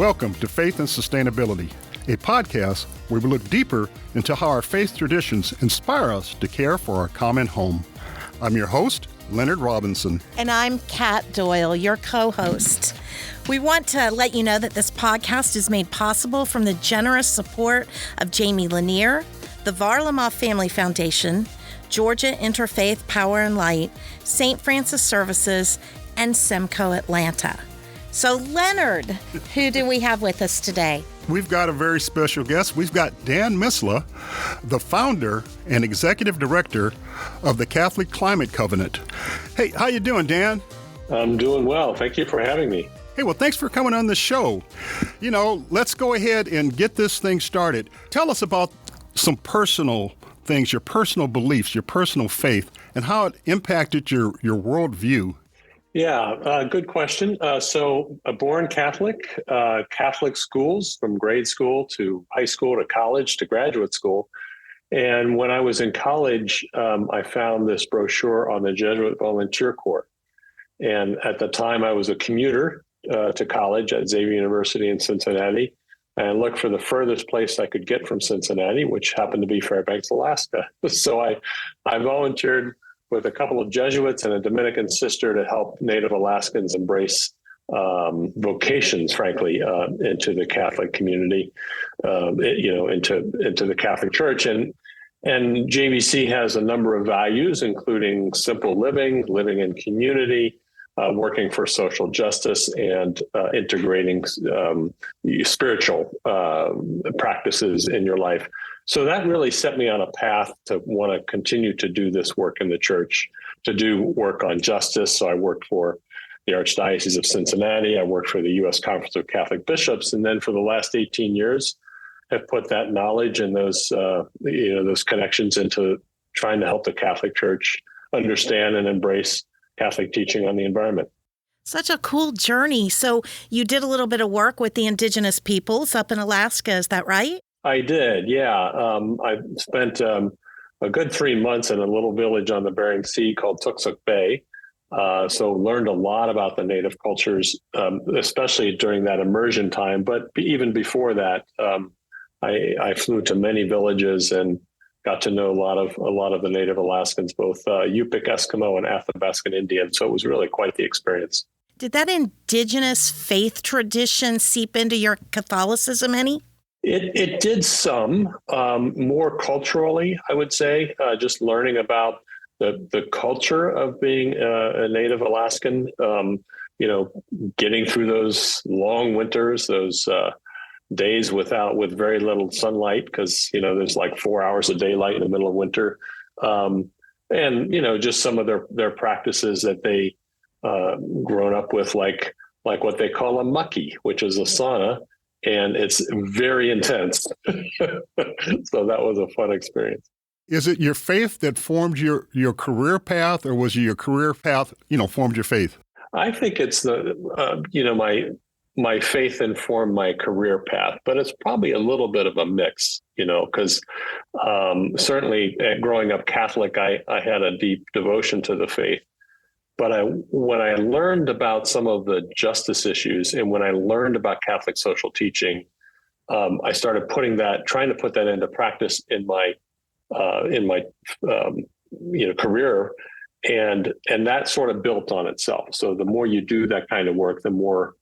Welcome to Faith and Sustainability, a podcast where we look deeper into how our faith traditions inspire us to care for our common home. I'm your host, Leonard Robinson. And I'm Kat Doyle, your co-host. We want to let you know that this podcast is made possible from the generous support of Jamie Lanier, the Varlamov Family Foundation, Georgia Interfaith Power and Light, St. Francis Services, and Semco Atlanta. So, Leonard, who do we have with us today? We've got a very special guest. We've got Dan Misleh, the founder and executive director of the Catholic Climate Covenant. Hey, how you doing, Dan? I'm doing well. Thank you for having me. Hey, well, thanks for coming on the show. You know, let's go ahead and get this thing started. Tell us about some personal things, your personal beliefs, your personal faith, and how it impacted your worldview. Yeah, good question. So born Catholic, Catholic schools from grade school to high school to college to graduate school. And when I was in college, I found this brochure on the Jesuit Volunteer Corps. And at the time, I was a commuter to college at Xavier University in Cincinnati, and looked for the furthest place I could get from Cincinnati, which happened to be Fairbanks, Alaska. So I volunteered with a couple of Jesuits and a Dominican sister to help Native Alaskans embrace vocations, frankly, into the Catholic community, into the Catholic Church. And JVC has a number of values, including simple living in community, working for social justice, and integrating spiritual practices in your life. So that really set me on a path to want to continue to do this work in the church, to do work on justice. So I worked for the Archdiocese of Cincinnati. I worked for the U.S. Conference of Catholic Bishops. And then for the last 18 years, have put that knowledge and those connections into trying to help the Catholic Church understand and embrace Catholic teaching on the environment. Such a cool journey. So you did a little bit of work with the indigenous peoples up in Alaska. Is that right? I did, yeah. I spent a good 3 months in a little village on the Bering Sea called Tooksuk Bay. So learned a lot about the native cultures, especially during that immersion time. But even before that, I flew to many villages and got to know a lot of the native Alaskans, both Yupik Eskimo and Athabascan Indian. So it was really quite the experience. Did that indigenous faith tradition seep into your Catholicism any? It did some, more culturally, I would say, just learning about the culture of being a native Alaskan, getting through those long winters, those days with very little sunlight, because, there's like 4 hours of daylight in the middle of winter. And, just some of their practices that they grown up with, like what they call a mucky, which is a sauna. And it's very intense. So that was a fun experience. Is it your faith that formed your career path, or was it your career path, formed your faith? I think it's my faith informed my career path, but it's probably a little bit of a mix, because certainly growing up Catholic, I had a deep devotion to the faith. But when I learned about some of the justice issues, and when I learned about Catholic social teaching, I started trying to put that into practice in my career, and that sort of built on itself. So the more you do that kind of work, the more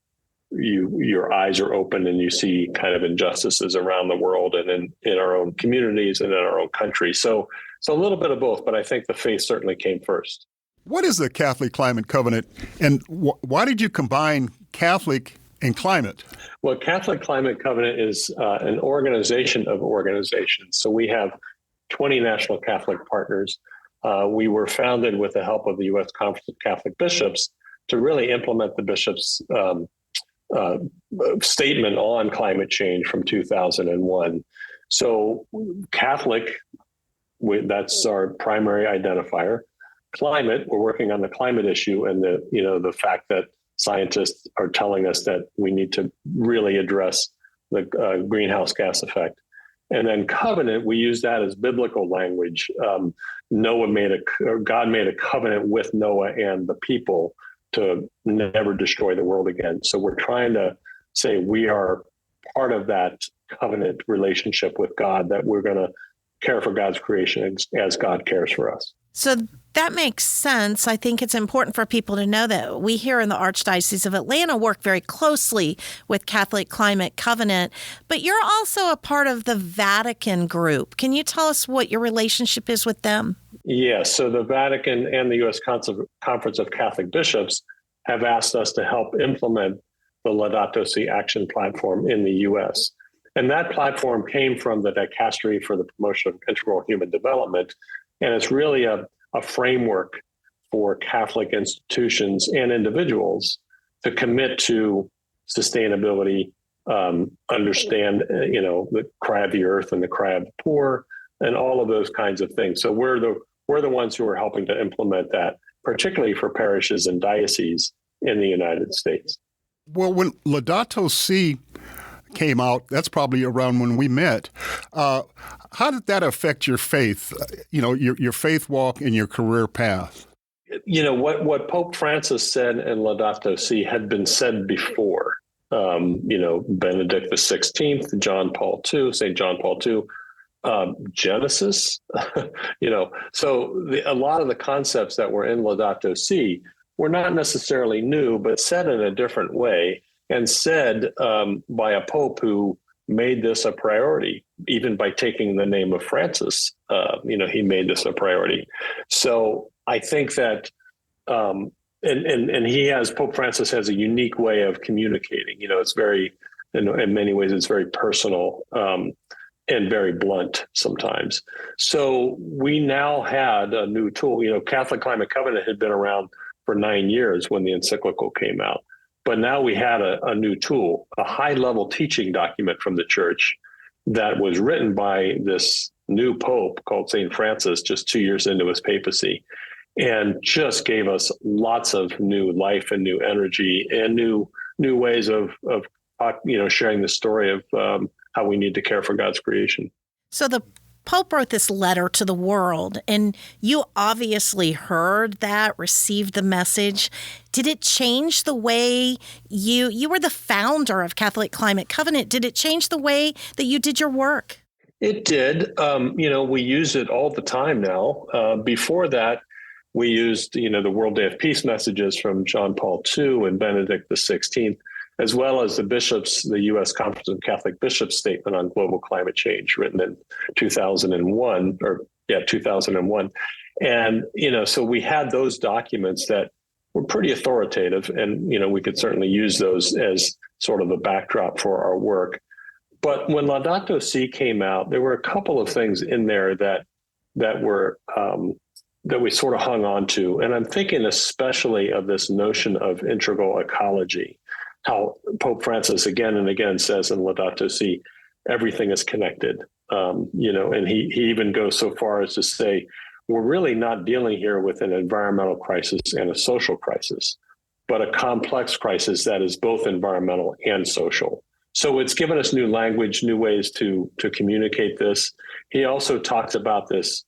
your eyes are open and you see kind of injustices around the world and in our own communities and in our own country. So a little bit of both, but I think the faith certainly came first. What is the Catholic Climate Covenant, and why did you combine Catholic and climate? Well, Catholic Climate Covenant is an organization of organizations. So we have 20 national Catholic partners. We were founded with the help of the U.S. Conference of Catholic Bishops to really implement the bishops' statement on climate change from 2001. So Catholic, that's our primary identifier. Climate, we're working on the climate issue and the fact that scientists are telling us that we need to really address the greenhouse gas effect. And then covenant, we use that as biblical language. God made a covenant with Noah and the people to never destroy the world again. So we're trying to say we are part of that covenant relationship with God, that we're going to care for God's creation as God cares for us. So that makes sense. I think it's important for people to know that we here in the Archdiocese of Atlanta work very closely with Catholic Climate Covenant, but you're also a part of the Vatican group. Can you tell us what your relationship is with them? Yes. So the Vatican and the U.S. Conference of Catholic Bishops have asked us to help implement the Laudato Si action platform in the U.S. And that platform came from the Dicastery for the Promotion of Integral Human Development. And it's really a framework for Catholic institutions and individuals to commit to sustainability, understand, the cry of the earth and the cry of the poor, and all of those kinds of things. So we're the ones who are helping to implement that, particularly for parishes and dioceses in the United States. Well, when Laudato Si came out, that's probably around when we met. How did that affect your faith, your faith walk and your career path? What Pope Francis said in Laudato Si had been said before. Benedict XVI, St. John Paul II, Genesis, so a lot of the concepts that were in Laudato Si were not necessarily new, but said in a different way, and said by a pope who made this a priority, even by taking the name of Francis. He made this a priority. So I think that, and Pope Francis has a unique way of communicating. It's very, in many ways, it's very personal and very blunt sometimes. So we now had a new tool. Catholic Climate Covenant had been around for 9 years when the encyclical came out. But now we had a new tool, a high-level teaching document from the church that was written by this new pope called St. Francis just 2 years into his papacy, and just gave us lots of new life and new energy and new ways of sharing the story of how we need to care for God's creation. So the Pope wrote this letter to the world, and you obviously heard that, received the message. Did it change the way you were the founder of Catholic Climate Covenant? Did it change the way that you did your work? It did. We use it all the time now. Before that, we used, the World Day of Peace messages from John Paul II and Benedict XVI, as well as the U.S. Conference of Catholic Bishops statement on global climate change, written in 2001. And, so we had those documents that were pretty authoritative, and, we could certainly use those as sort of a backdrop for our work. But when Laudato Si came out, there were a couple of things in there that were, that we sort of hung on to. And I'm thinking especially of this notion of integral ecology, how Pope Francis again and again says in Laudato Si, everything is connected. And he even goes so far as to say, we're really not dealing here with an environmental crisis and a social crisis, but a complex crisis that is both environmental and social. So it's given us new language, new ways to communicate this. He also talks about these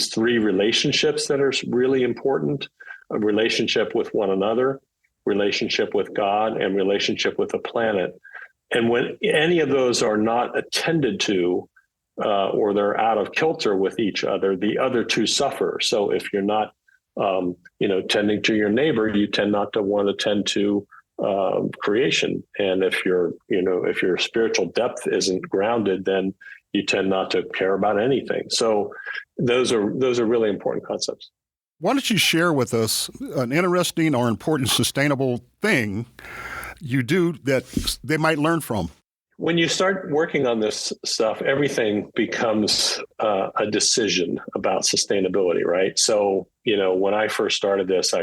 three relationships that are really important: a relationship with one another, relationship with God, and relationship with the planet. And when any of those are not attended to, or they're out of kilter with each other, the other two suffer. So if you're not, tending to your neighbor, you tend not to want to tend to creation. And if your spiritual depth isn't grounded, then you tend not to care about anything. So those are really important concepts. Why don't you share with us an interesting or important sustainable thing you do that they might learn from? When you start working on this stuff, everything becomes a decision about sustainability, right? So, when I first started this,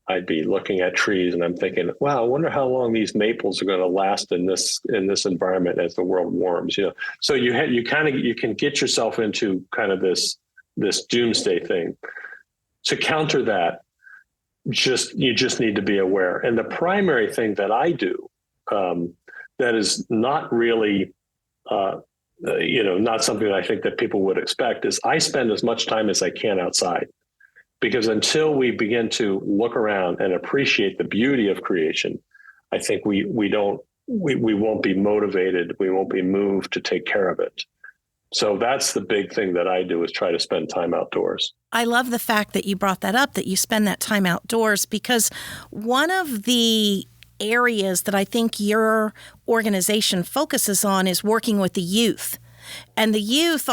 I'd be looking at trees and I'm thinking, wow, I wonder how long these maples are going to last in this environment as the world warms. So you can get yourself into kind of this doomsday thing. To counter that, you just need to be aware. And the primary thing that I do that is not really, not something that I think that people would expect, is I spend as much time as I can outside. Because until we begin to look around and appreciate the beauty of creation, I think we don't we won't be motivated, we won't be moved to take care of it. So that's the big thing that I do, is try to spend time outdoors. I love the fact that you brought that up, that you spend that time outdoors, because one of the areas that I think your organization focuses on is working with the youth. And the youth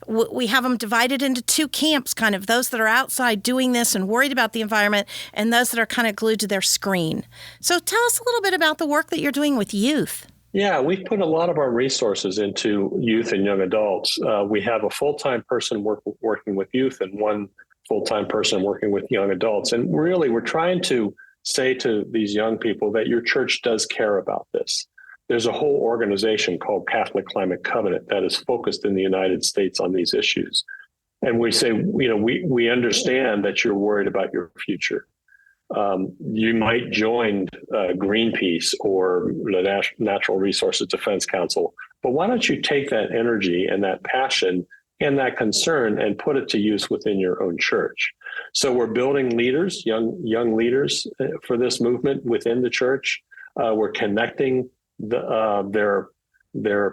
we have them divided into two camps, kind of those that are outside doing this and worried about the environment, and those that are kind of glued to their screen. So tell us a little bit about the work that you're doing with youth. Yeah, we've put a lot of our resources into youth and young adults. We have a full-time person working with youth and one full-time person working with young adults. And really, we're trying to say to these young people that your church does care about this. There's a whole organization called Catholic Climate Covenant that is focused in the United States on these issues. And we say, we understand that you're worried about your future. You might join Greenpeace or the Natural Resources Defense Council, but why don't you take that energy and that passion and that concern and put it to use within your own church? So we're building leaders, young leaders for this movement within the church. We're connecting their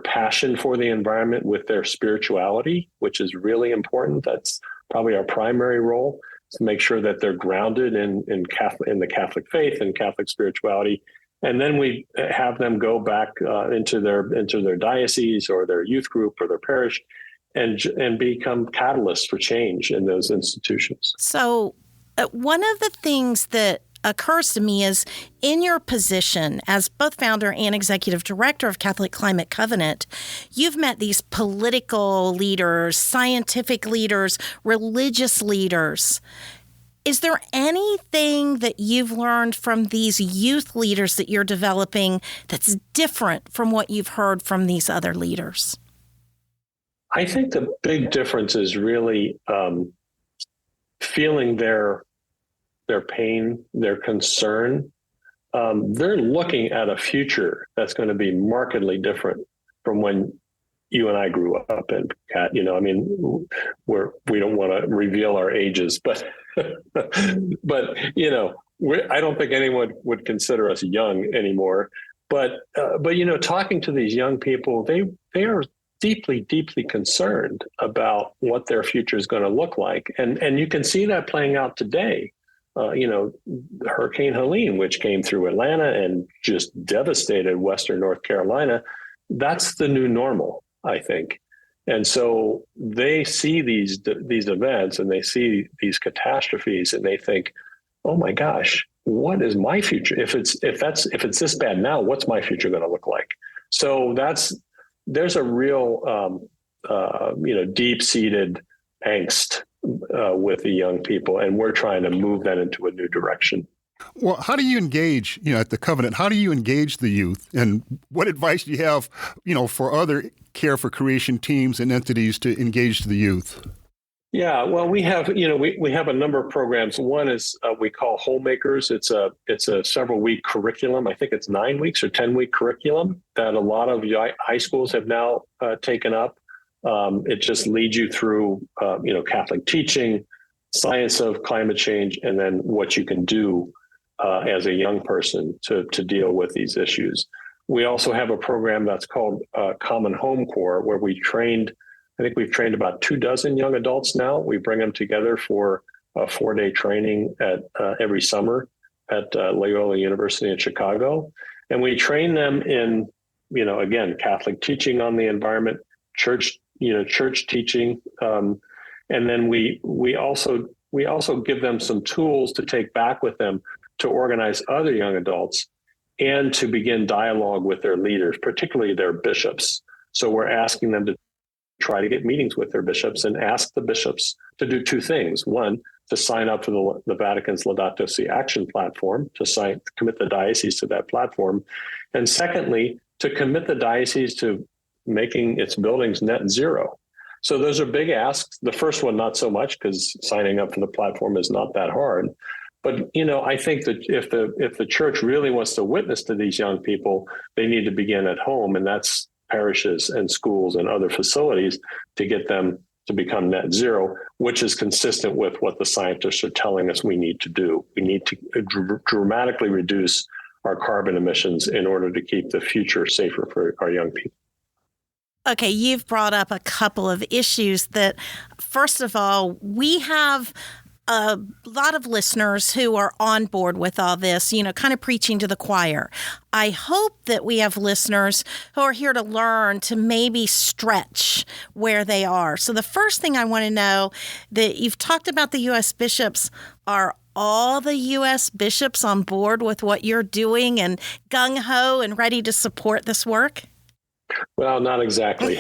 passion for the environment with their spirituality, which is really important. That's probably our primary role, to make sure that they're grounded in the Catholic faith and Catholic spirituality. And then we have them go back into their diocese or their youth group or their parish and become catalysts for change in those institutions. So one of the things that occurs to me is, in your position as both founder and executive director of Catholic Climate Covenant, you've met these political leaders, scientific leaders, religious leaders. Is there anything that you've learned from these youth leaders that you're developing that's different from what you've heard from these other leaders? I think the big difference is really feeling their pain, their concern. They're looking at a future that's going to be markedly different from when you and I grew up in, Kat. We don't want to reveal our ages, but I don't think anyone would consider us young anymore. But talking to these young people, they are deeply, deeply concerned about what their future is going to look like. And you can see that playing out today. Hurricane Helene, which came through Atlanta and just devastated Western North Carolina, that's the new normal, I think. And so they see these events and they see these catastrophes and they think, oh my gosh, what is my future? If it's this bad now, what's my future going to look like? So there's a real deep-seated angst with the young people, and we're trying to move that into a new direction. Well, how do you engage, at the Covenant, how do you engage the youth? And what advice do you have, for other Care for Creation teams and entities to engage the youth? Yeah, well, we have, we have a number of programs. One is we call Homemakers. It's a several week curriculum. I think it's 9 weeks or 10-week curriculum that a lot of high schools have now taken up. It just leads you through, Catholic teaching, science of climate change, and then what you can do as a young person to deal with these issues. We also have a program that's called Common Home Corps, where we've trained about 24 young adults now. We bring them together for a 4-day training every summer at Loyola University in Chicago. And we train them in, again, Catholic teaching on the environment, church teaching. And then we also give them some tools to take back with them to organize other young adults and to begin dialogue with their leaders, particularly their bishops. So we're asking them to try to get meetings with their bishops and ask the bishops to do two things. One, to sign up for the Vatican's Laudato Si Action platform, to commit the diocese to that platform. And secondly, to commit the diocese to making its buildings net zero. So those are big asks. The first one, not so much, because signing up for the platform is not that hard. But, I think that if the church really wants to witness to these young people, they need to begin at home. And that's parishes and schools and other facilities to get them to become net zero, which is consistent with what the scientists are telling us we need to do. We need to dramatically reduce our carbon emissions in order to keep the future safer for our young people. Okay, you've brought up a couple of issues that, first of all, we have a lot of listeners who are on board with all this, kind of preaching to the choir. I hope that we have listeners who are here to learn, to maybe stretch where they are. So the first thing I want to know, that you've talked about the U.S. bishops. Are all the U.S. bishops on board with what you're doing and gung-ho and ready to support this work? Well, not exactly.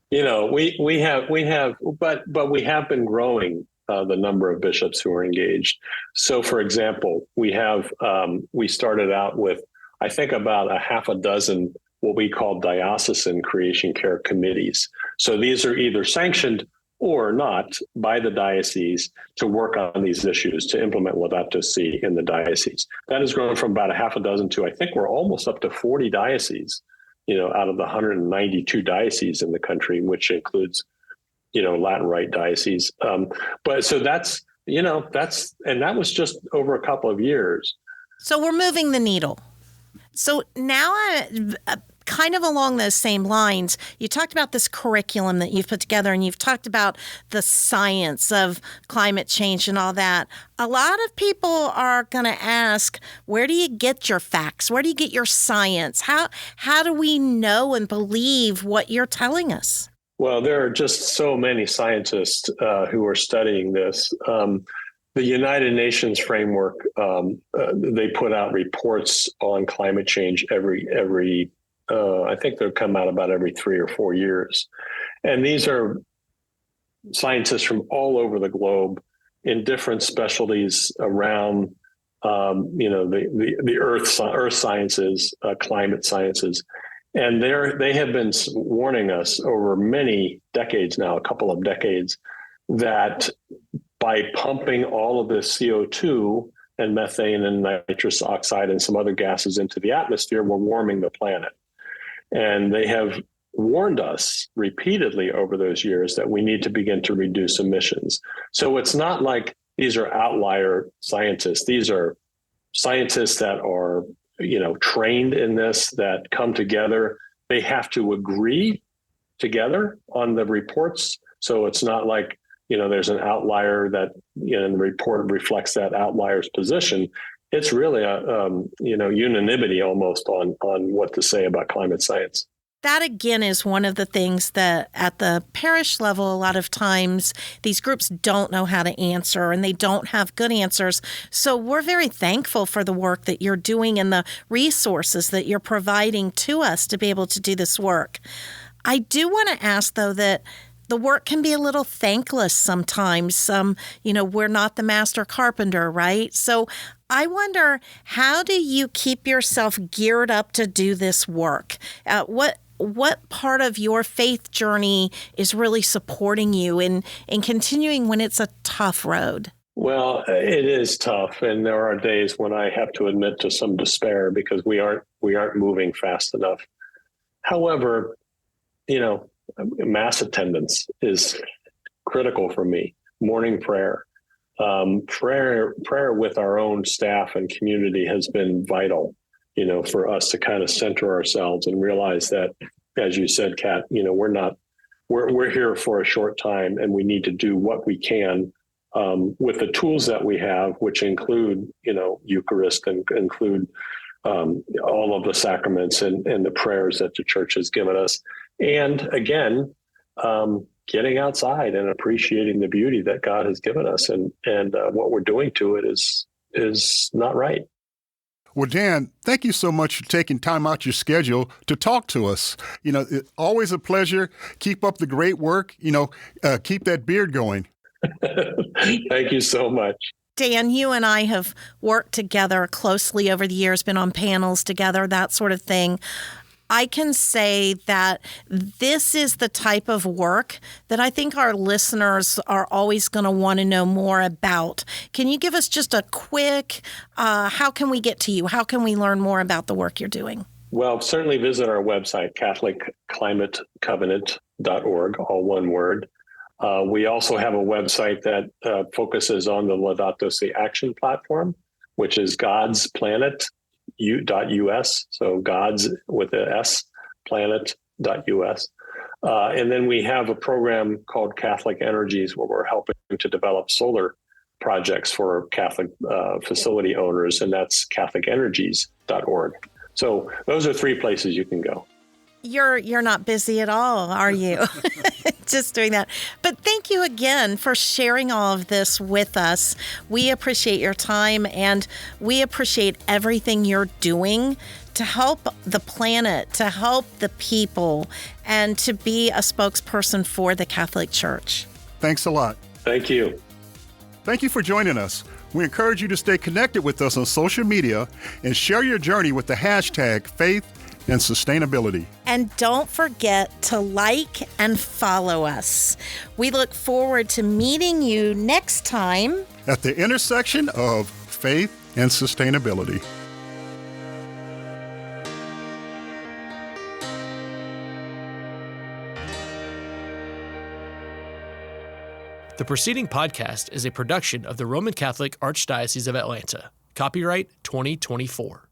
We have, but we have been growing the number of bishops who are engaged. So, for example, we started out with, I think, about a half a dozen what we call diocesan creation care committees. So these are either sanctioned or not by the diocese to work on these issues, to implement Laudato Si in the diocese. That has grown from about a half a dozen to, I think we're almost up to 40 dioceses, out of the 192 dioceses in the country, which includes, Latin Rite diocese. But so that was just over a couple of years. So we're moving the needle. So now kind of along those same lines, you talked about this curriculum that you've put together, and you've talked about the science of climate change and all that. A lot of people are going to ask, where do you get your facts? Where do you get your science? How do we know and believe what you're telling us? Well, there are just so many scientists who are studying this. The United Nations framework, they put out reports on climate change every I think they'll come out about every 3 or 4 years. And these are scientists from all over the globe in different specialties around, the earth sciences, climate sciences. And they have been warning us over many decades now, a couple of decades, that by pumping all of this CO2 and methane and nitrous oxide and some other gases into the atmosphere, we're warming the planet. And they have warned us repeatedly over those years that we need to begin to reduce emissions. So it's not like these are outlier scientists. These are scientists that are, trained in this, that come together. They have to agree together on the reports. So it's not like, there's an outlier that, and the report reflects that outlier's position. It's really a unanimity almost on what to say about climate science. That, again, is one of the things that at the parish level, a lot of times these groups don't know how to answer, and they don't have good answers. So we're very thankful for the work that you're doing and the resources that you're providing to us to be able to do this work. I do want to ask, though, that the work can be a little thankless sometimes. We're not the master carpenter, right? So I wonder, how do you keep yourself geared up to do this work? What part of your faith journey is really supporting you in continuing when it's a tough road? Well, it is tough, and there are days when I have to admit to some despair because we aren't moving fast enough. However, mass attendance is critical for me. Morning prayer, prayer with our own staff and community has been vital, for us to kind of center ourselves and realize that, as you said, Kat, we're here for a short time, and we need to do what we can with the tools that we have, which include, Eucharist and include all of the sacraments and the prayers that the church has given us. And again, getting outside and appreciating the beauty that God has given us, and what we're doing to it is not right. Well, Dan, thank you so much for taking time out your schedule to talk to us. It's always a pleasure. Keep up the great work. Keep that beard going. Thank you so much. Dan, you and I have worked together closely over the years, been on panels together, that sort of thing. I can say that this is the type of work that I think our listeners are always going to want to know more about. Can you give us just a quick, how can we get to you? How can we learn more about the work you're doing? Well, certainly visit our website, CatholicClimateCovenant.org, all one word. We also have a website that focuses on the Laudato Si Action platform, which is godsplanet.us. So God's with a S, planet.us. And then we have a program called Catholic Energies, where we're helping to develop solar projects for Catholic facility owners, and that's catholicenergies.org. So those are 3 places you can go. You're not busy at all, are you? Just doing that. But thank you again for sharing all of this with us. We appreciate your time, and we appreciate everything you're doing to help the planet, to help the people, and to be a spokesperson for the Catholic Church. Thanks a lot. Thank you. Thank you for joining us. We encourage you to stay connected with us on social media and share your journey with the hashtag Faith and Sustainability. And don't forget to like and follow us. We look forward to meeting you next time at the intersection of faith and sustainability. The preceding podcast is a production of the Roman Catholic Archdiocese of Atlanta. Copyright 2024.